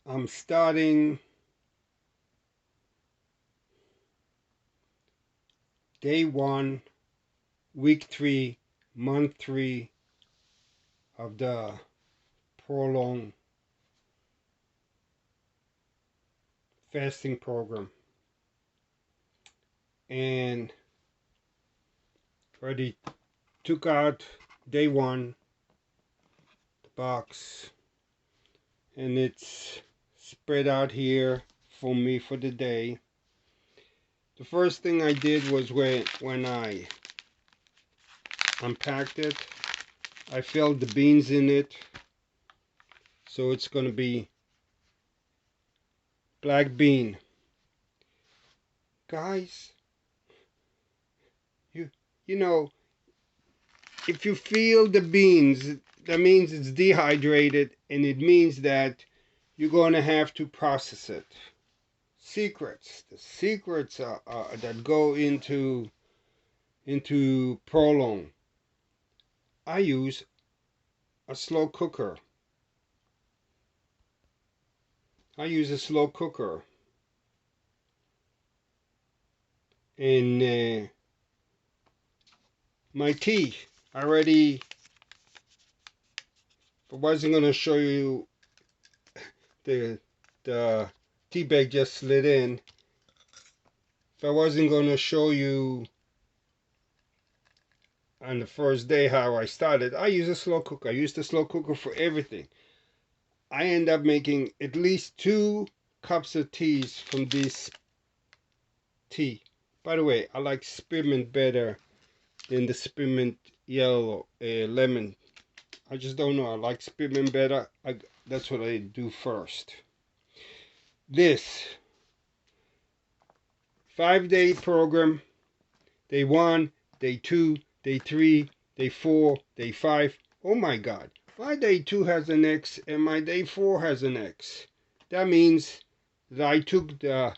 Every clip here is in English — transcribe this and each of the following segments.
I'm starting day 1, week 3, month 3 of the ProLon fasting program. And already took out day 1, the box, and it's spread out here for me for the day. The first thing I did was when I unpacked it, I filled the beans in it. So it's going to be black bean. Guys, you know, if you feel the beans, that means it's dehydrated, and it means that you're going to have to process it. The secrets that go into ProLon. I use a slow cooker. And my tea, I wasn't going to show you the tea bag just slid in. If I wasn't going to show you on the first day how I started, I use a slow cooker. I use the slow cooker for everything. I end up making at least 2 cups of teas from this tea. By the way, I like spearmint better than the spearmint yellow lemon. I just don't know. I like spearmint better. That's what I do first. This 5-day program, day 1, day 2, day 3, day 4, day 5. Oh my God. My day 2 has an X and my day 4 has an X. That means that I took the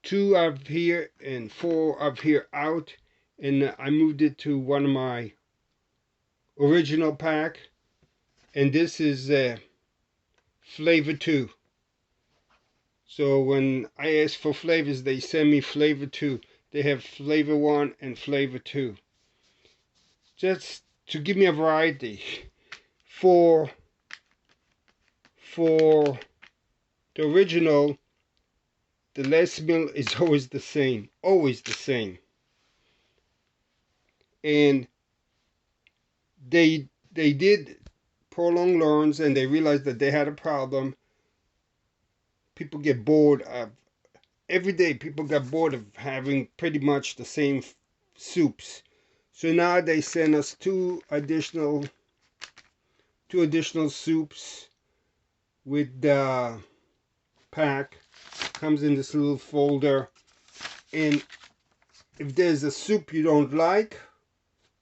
2 of here and 4 of here out, and I moved it to one of my original pack. And this is flavor 2. So when I ask for flavors, they send me flavor 2. They have flavor 1 and flavor 2. Just to give me a variety. For the original, the last meal is always the same. Always the same. And they did ProLon learns, and they realized that they had a problem. People get bored of every day. People got bored of having pretty much the same soups. So now they send us two additional soups with the pack. Comes in this little folder, and if there's a soup you don't like,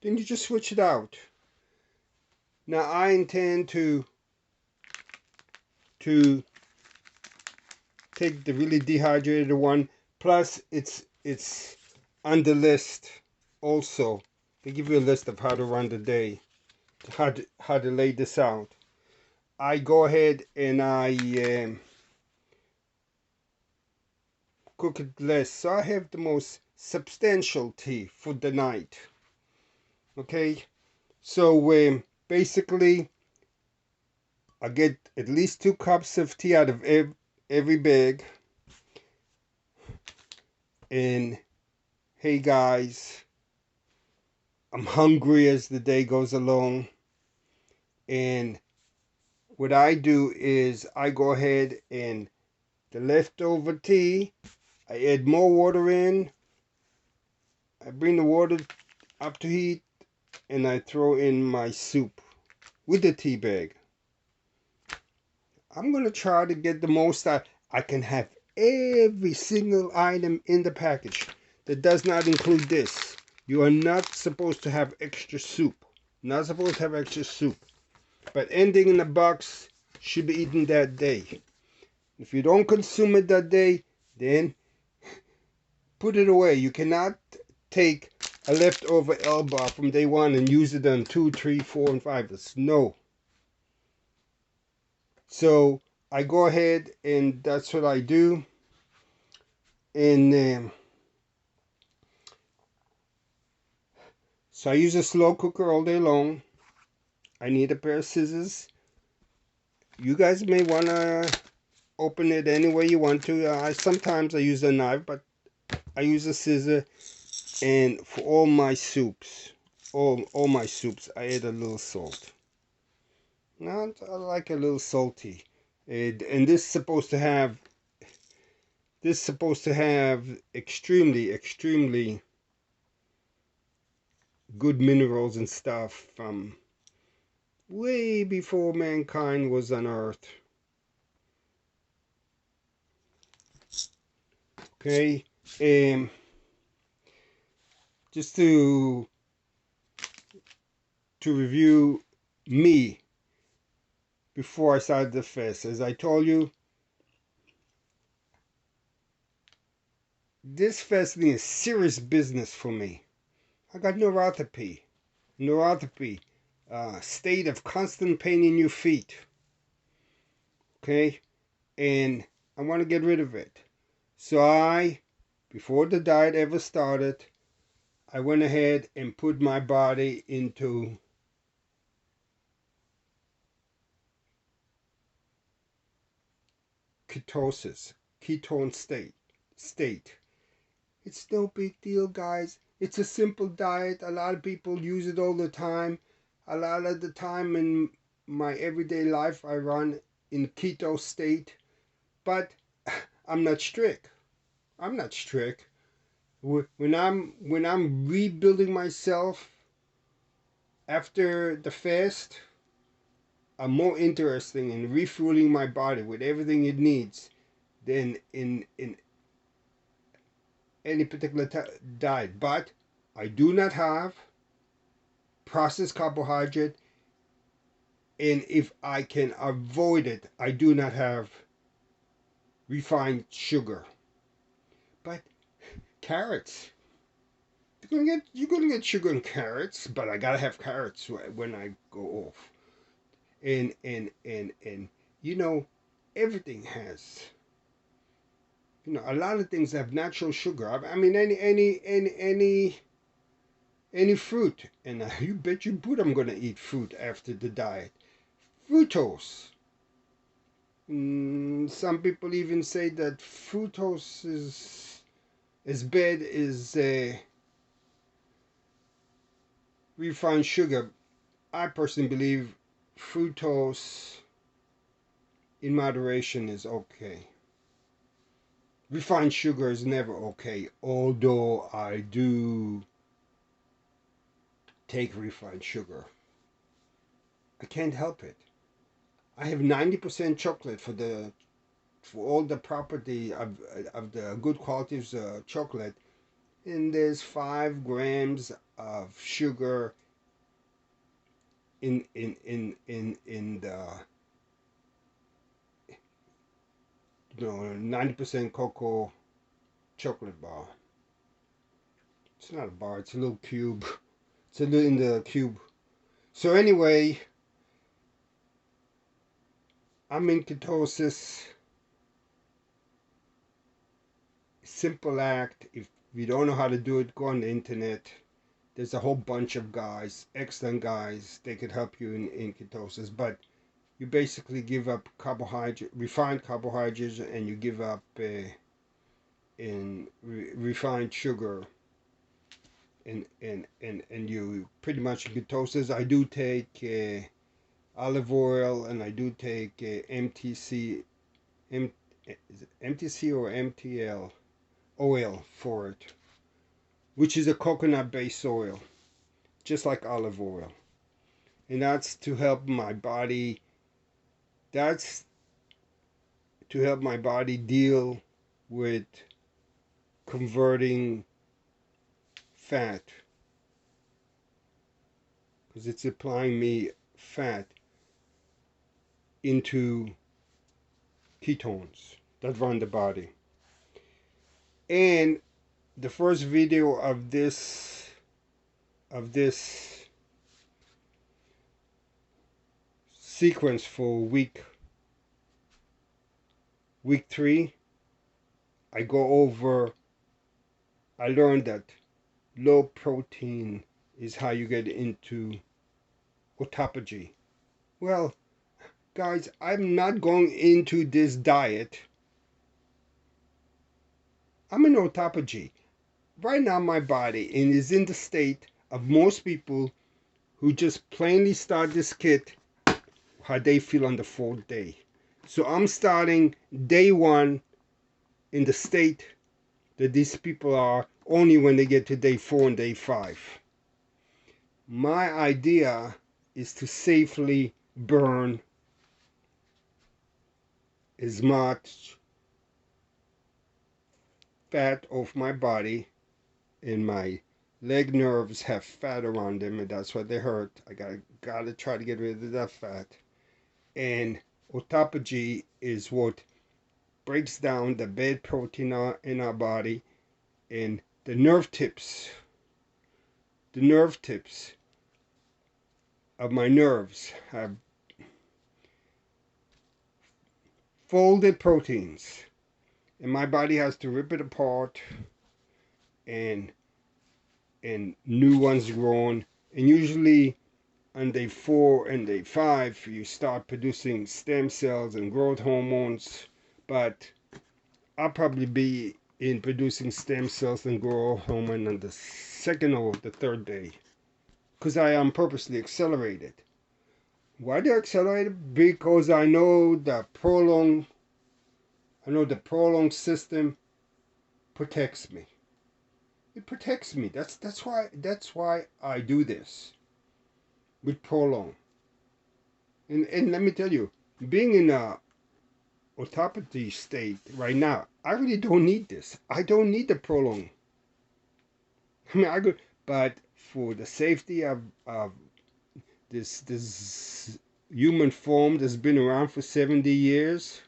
then you just switch it out. Now I intend to take the really dehydrated one. Plus, it's on the list also. They give you a list of how to run the day, how to lay this out. I go ahead and I cook it less, so I have the most substantial tea for the night. Okay, so basically, I get at least 2 cups of tea out of every bag. And hey guys, I'm hungry as the day goes along, and what I do is I go ahead and the leftover tea, I add more water in, I bring the water up to heat, and I throw in my soup with the tea bag. I'm going to try to get the most I can have every single item in the package. That does not include this. You are not supposed to have extra soup. Not supposed to have extra soup. But anything in the box should be eaten that day. If you don't consume it that day, then put it away. You cannot take a leftover L-bar from day 1 and use it on 2, 3, 4, and 5. No. So I go ahead and that's what I do. And so I use a slow cooker all day long. I need a pair of scissors. You guys may want to open it any way you want to. Sometimes I use a knife, but I use a scissor. And for all my soups, all my soups, I add a little salt. Now I like a little salty. And this is supposed to have extremely good minerals and stuff from way before mankind was on Earth. Okay, just to review me before I started the fast. As I told you, this fasting is serious business for me. I got neuropathy, state of constant pain in your feet. Okay, and I want to get rid of it. So before the diet ever started, I went ahead and put my body into ketosis, ketone state. It's no big deal, guys. It's a simple diet. A lot of people use it all the time. A lot of the time in my everyday life, I run in keto state, but I'm not strict. I'm not strict. When I'm rebuilding myself after the fast, I'm more interested in refueling my body with everything it needs than in any particular diet. But I do not have processed carbohydrate, and if I can avoid it, I do not have refined sugar. But carrots, you're gonna get sugar in carrots, but I gotta have carrots when I go off. And you know, everything has, a lot of things have natural sugar. I mean, any fruit, and you bet you put I'm gonna eat fruit after the diet. Fructose. Some people even say that fructose is as bad as refined sugar. I personally believe fructose in moderation is okay. Refined sugar is never okay, although I do take refined sugar. I can't help it. I have 90% chocolate for all the property of the good qualities of chocolate, and there's 5 grams of sugar in the 90% cocoa chocolate bar. It's not a bar, it's a little cube. It's a little in the cube. So anyway, I'm in ketosis. Simple act. If you don't know how to do it, go on the internet. There's a whole bunch of guys, excellent guys, they could help you in ketosis. But you basically give up refined carbohydrates, and you give up refined sugar, and you pretty much in ketosis. I do take olive oil, and I do take MTC, is it MTC or MTL oil for it, which is a coconut-based oil, just like olive oil, and that's to help my body. That's to help my body deal with converting fat, because it's applying me fat into ketones that run the body. And the first video of this sequence for week Week 3, I learned that low protein is how you get into autophagy. Well, guys, I'm not going into this diet. I'm in autophagy. Right now, my body is in the state of most people who just plainly start this kit how they feel on the 4th day. So I'm starting day 1 in the state that these people are only when they get to day 4 and day 5. My idea is to safely burn as much fat off my body, and my leg nerves have fat around them, and that's why they hurt. I gotta try to get rid of that fat. And autophagy is what breaks down the bad protein in our body, and the nerve tips of my nerves have folded proteins, and my body has to rip it apart, and new ones grown. And usually on day 4 and day 5 you start producing stem cells and growth hormones, but I'll probably be in producing stem cells and growth hormone on the 2nd or the 3rd day, because I am purposely accelerated. Why do I accelerate it? Because I know the ProLon system protects me. It protects me. That's why I do this with ProLon. And let me tell you, being in a autophagy state right now, I really don't need this. I don't need the ProLon. I mean, I could, but for the safety of this human form that's been around for 70 years,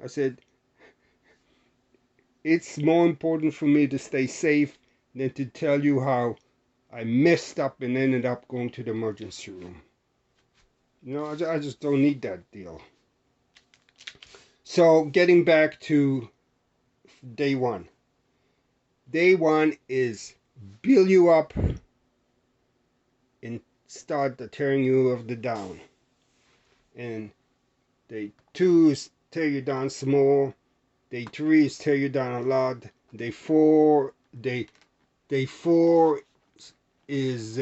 I said, it's more important for me to stay safe than to tell you how I messed up and ended up going to the emergency room. You know, I just don't need that deal. So getting back to day 1. Day 1 is build you up and start the tearing you of the down. And day 2 is tear you down some more. Day 3 is tear you down a lot. Day 4 is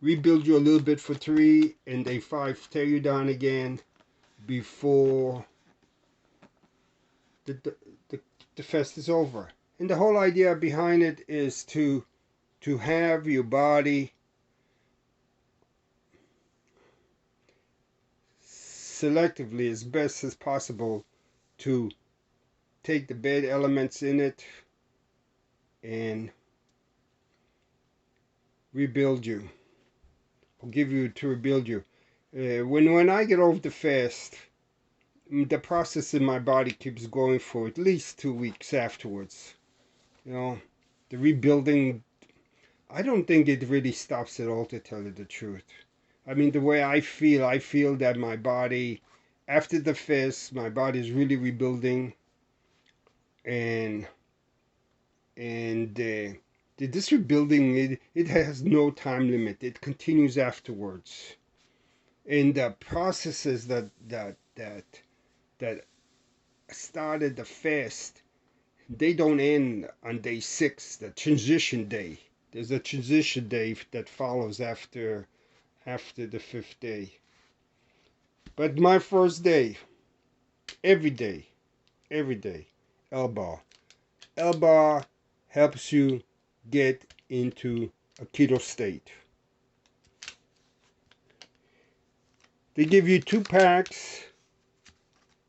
rebuild you a little bit for 3, and day 5 tear you down again before the fest is over. And the whole idea behind it is to have your body selectively, as best as possible, to take the bad elements in it and rebuild you, or give you to rebuild you. When I get off the fast, the process in my body keeps going for at least 2 weeks afterwards. You know, the rebuilding, I don't think it really stops at all, to tell you the truth. I mean, the way I feel that my body, after the fast, my body is really rebuilding, and this rebuilding, it has no time limit. It continues afterwards, and the processes that started the fast, they don't end on day 6, the transition day. There's a transition day that follows after the 5th day. But my first day, every day, L-bar. L-bar helps you get into a keto state. They give you 2 packs.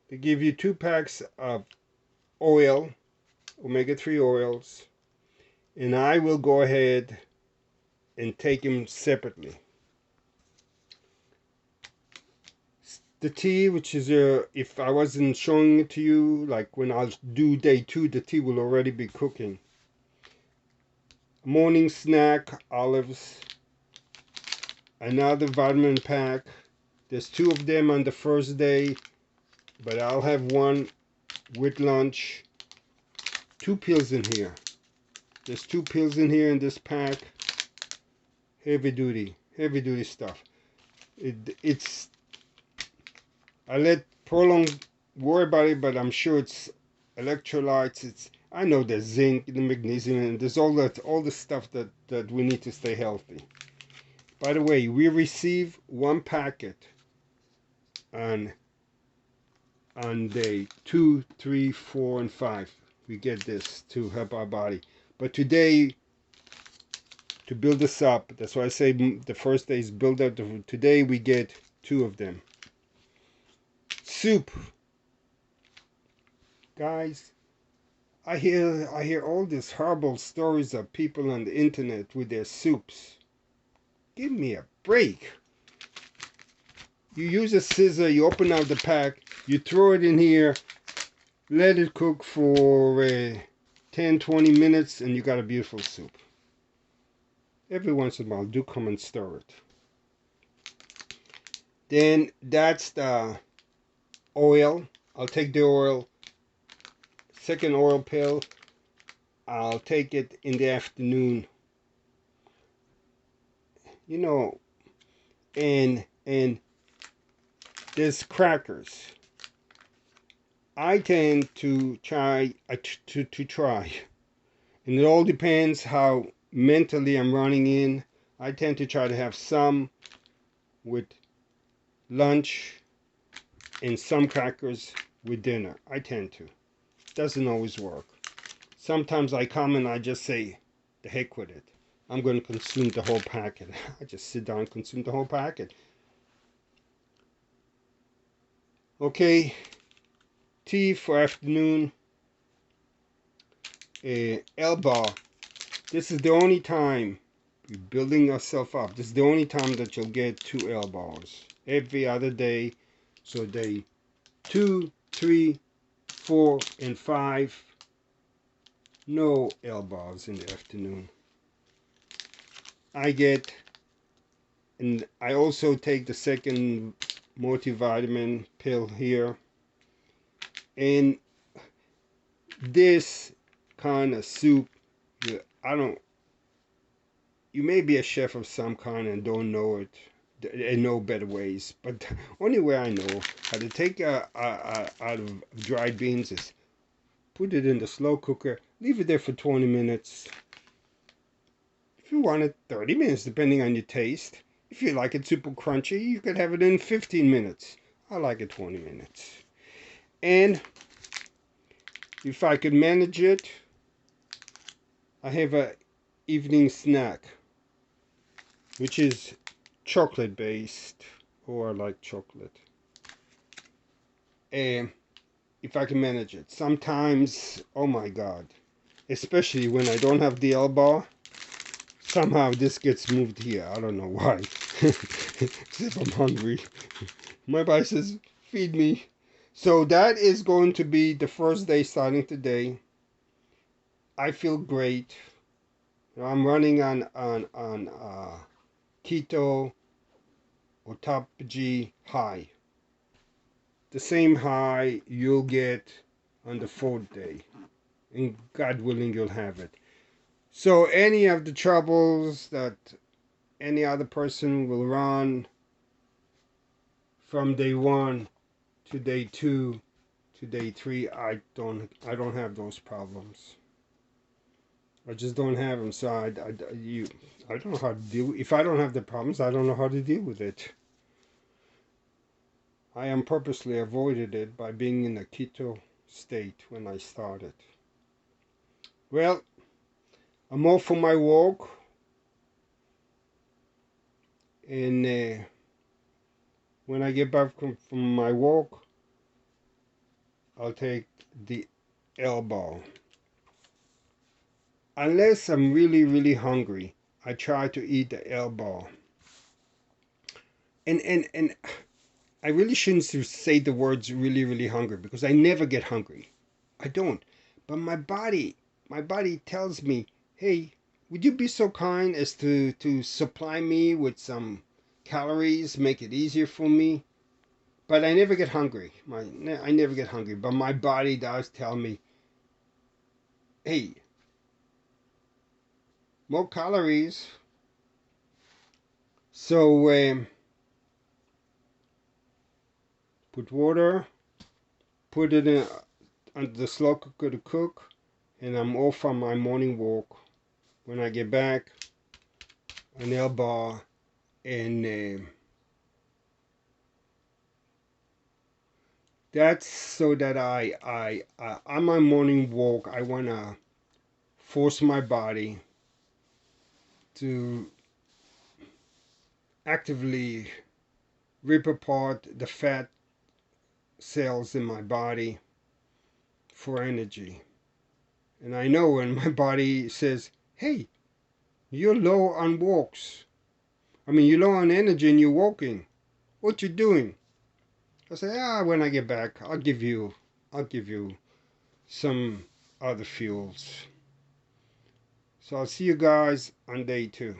They give you 2 packs of oil, omega-3 oils, and I will go ahead and take them separately. The tea, which is if I wasn't showing it to you, like when I'll do day 2, the tea will already be cooking. Morning snack, olives. Another vitamin pack. There's 2 of them on the first day, but I'll have 1 with lunch. 2 pills in here. There's 2 pills in here in this pack. Heavy duty stuff. It's I let ProLon worry about it, but I'm sure it's electrolytes. I know there's zinc, the magnesium, and there's all the stuff that we need to stay healthy. By the way, we receive 1 packet on day 2, 3, 4, and 5. We get this to help our body. But today, to build this up, that's why I say the first day is build up. Today we get 2 of them. Soup. Guys, I hear all these horrible stories of people on the internet with their soups. Give me a break. You use a scissor, you open out the pack, you throw it in here, let it cook for 10-20 minutes, and you got a beautiful soup. Every once in a while, do come and stir it. Then that's the oil. I'll take the oil. Second oil pill, I'll take it in the afternoon. You know, and there's crackers. I tend to try, and it all depends how mentally I'm running in. I tend to try to have some with lunch and some crackers with dinner. I tend to. Doesn't always work. Sometimes I come and I just say, the heck with it. I'm going to consume the whole packet. I just sit down and consume the whole packet. Okay, tea for afternoon. Elbow. This is the only time you're building yourself up. This is the only time that you'll get 2 elbows. Every other day. So day 2, 3, 4, and 5. No elbows in the afternoon. I get, and I also take the second multivitamin pill here. And this kind of soup, you may be a chef of some kind and don't know it, and know better ways. But the only way I know how to take out of dried beans is put it in the slow cooker, leave it there for 20 minutes. If you want it, 30 minutes, depending on your taste. If you like it super crunchy, you could have it in 15 minutes. I like it 20 minutes. And if I could manage it, I have a evening snack, which is chocolate based. Oh, I like chocolate. And if I can manage it. Sometimes, oh my God, especially when I don't have the elbow, somehow this gets moved here. I don't know why. If I'm hungry. My body says, feed me. So that is going to be the first day starting today. I feel great. I'm running on keto Autophagy high. The same high you'll get on the 4th day. And God willing, you'll have it. So any of the troubles that any other person will run from day 1 to day 2 to day 3, I don't have those problems. I just don't have them. So I don't know how to deal. If I don't have the problems, I don't know how to deal with it. I am purposely avoided it by being in a keto state when I started. Well, I'm off for my walk, and when I get back from my walk, I'll take the elbow. Unless I'm really, really hungry, I try to eat the elbow. And I really shouldn't say the words really, really hungry, because I never get hungry. I don't. But my body tells me, hey, would you be so kind as to supply me with some calories, make it easier for me? But I never get hungry. I never get hungry. But my body does tell me, hey, more calories. So put water, put it in under the slow cooker to cook, and I'm off on my morning walk. When I get back, an L bar, and that's so that on my morning walk, I want to force my body to actively rip apart the fat cells in my body for energy. And I know when my body says, hey, you're low on walks. You're low on energy and you're walking. What you doing? I say, when I get back, I'll give you some other fuels. So I'll see you guys on day 2.